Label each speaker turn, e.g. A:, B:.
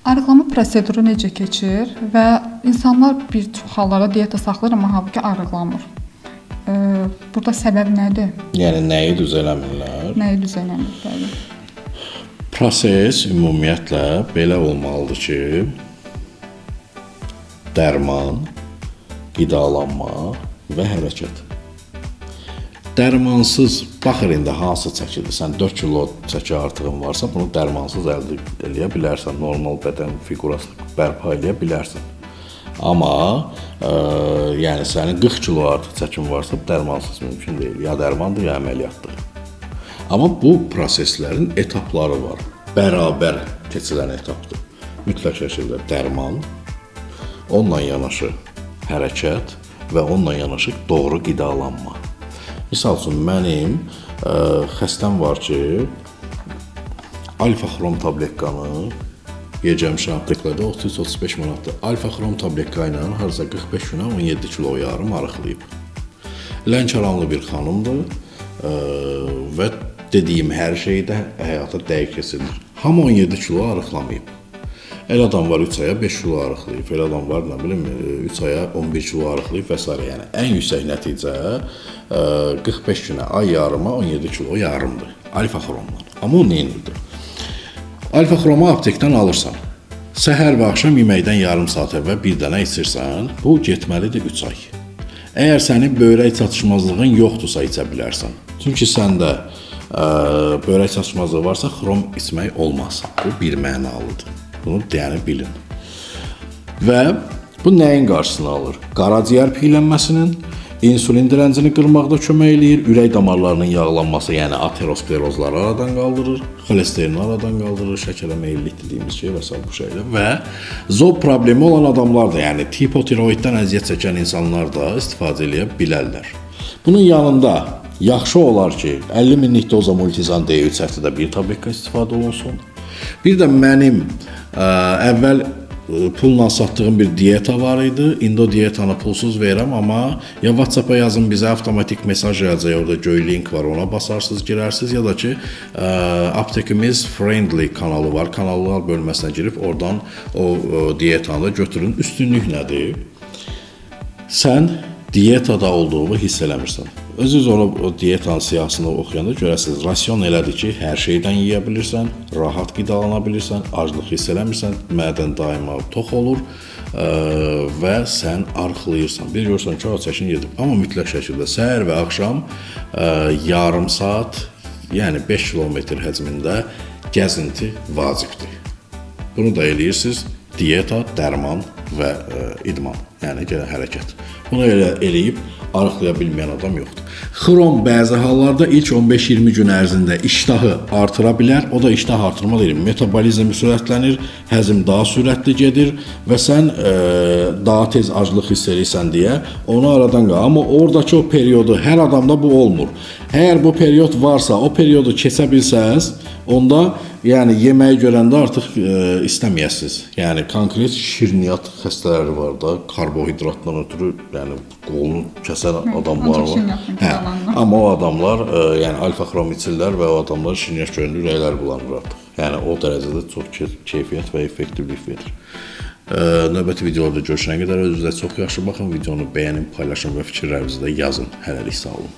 A: Arıqlama proseduru necə keçir və insanlar bir çox hallarda diyeta saxlayır, amma halbuki arıqlamır. Burada səbəb nədir?
B: Yəni nəyi düz eləmirlər?
A: Nəyi düz eləmir? Bəli.
B: Proses ümumiyyətlə belə olmalıdır ki, dərman, qidalanma və hərəkət. Dərmansız, baxır indi hansı çəkidir, sən 4 kilo çəki artığın varsa, bunu dərmansız əldə edə bilərsən, normal bədən fiqurasını bərpa edə bilərsən. Amma yəni sənin 40 kilo artıq çəkin varsa, dərmansız mümkün deyil. Ya dərmandır, ya əməliyyatdır. Amma bu proseslərin etapları var. Bərabər keçilən etapdır. Mütləq şəkildə dərman, onunla yanaşı hərəkət və onunla yanaşı doğru qidalanma. Misal üçün, mənim xəstəm var ki, alfa-xrom tabletkanı yeyəcəmişəm apteklərdə 33-35 manatdır. Alfa-xrom tabletka ilə harca 45 günə 17 kilo yarım arıqlayıb. Lənkəranlı bir xanımdır və dediyim hər şeydə həyata dəqiq keçirilir. Hamı 17 kilo arıqlamayıb. El adam var 3 aya 5 kilo arıqlayıb, el adam var nə bilim 3 aya 11 kilo arıqlayıb və s. Yəni ən yüksək nəticə 45 günə ay yarıma 17 kilo yarımdır alfa-xromdan. Amma o neyindir? Alfa-xromu aptekdən alırsan. Səhər və axşam yeməkdən yarım saat əvvəl bir dənə içirsən, bu getməlidir 3 ay. Əgər sənin böyrək çatışmazlığın yoxdursa içə bilərsən. Çünki səndə böyrək çatışmazlığı varsa xrom içmək olmaz. Bu bir mənalıdır. Bunu deyəni bilin. Və bu nəyin qarşısını alır? Qaraciyər piylənməsinin, insulin direncini qırmaqda kömək eləyir, ürək damarlarının yağlanması, yəni aterosklerozları aradan qaldırır, xolesterini aradan qaldırır, şəkərə meyillik dediyimiz şey və s. bu şeylə. Və zob problemi olan adamlar da, yəni hipotiroiddən əziyyət çəkən insanlar da istifadə edə bilərlər. Bunun yanında yaxşı olar ki, 50 minlik doza multizan D3 həftədə bir tabletka istifadə olunsun. Bir də mənim əvvəl pulla satdığım bir diyeta var idi. İndi o diyetanı pulsuz verirəm, amma ya WhatsApp-a yazın, bizə avtomatik mesaj gələcək, orada göy link var, ona basarsınız, girərsiniz, ya da ki Aptekimiz Friendly kanalı var, kanallar bölməsinə girib oradan o diyetanı götürün. Üstünlük nədir? Sən diyetada olduğunu hiss eləmirsən. Özünüz o diyetanın siyahısını oxuyanda görəsiniz, rasyon elədir ki, hər şeydən yeyə bilirsən, rahat qidalana bilirsən, aclıq hiss eləmirsən, mədən daima tox olur və sən arıqlayırsan. Bir görürsən ki, çəkin gedib. Amma mütləq şəkildə səhər və axşam yarım saat, yəni 5 kilometr həcmində gəzinti vacibdir. Bunu da eləyirsiniz, diyeta, dərman və idman, yəni hərəkət. Bunu eləyib arıqlaya bilməyən adam yoxdur. Xrom bəzi hallarda ilk 15-20 gün ərzində iştahı artıra bilər. O da iştah artırma deyil. Metabolizm sürətlənir, həzm daha sürətli gedir və sən daha tez aclıq hiss edirsən deyə onu aradan qal. Amma oradakı o periodu hər adamda bu olmur. Əgər bu period varsa, o periodu keçə bilsəz, onda yəni yeməyi görəndə artıq istəməyəsiniz. Yəni konkret şirniyyat xəstələri var da, karbohidratdan ötürü, yəni qolunu kəsən adamlar var. Amma o adamlar yəni alfa-xrom içirlər və o adamlar şirniyyat görəndə ürəkləri bulanır artıq. Yəni o dərəcədə çox keyfiyyət və effektivlik verir. Növbəti videolarda görüşənə qədər özünüzə çox yaxşı baxın, videonu bəyənin, paylaşın və fikirlərinizi də yazın. Hələlik sağ olun.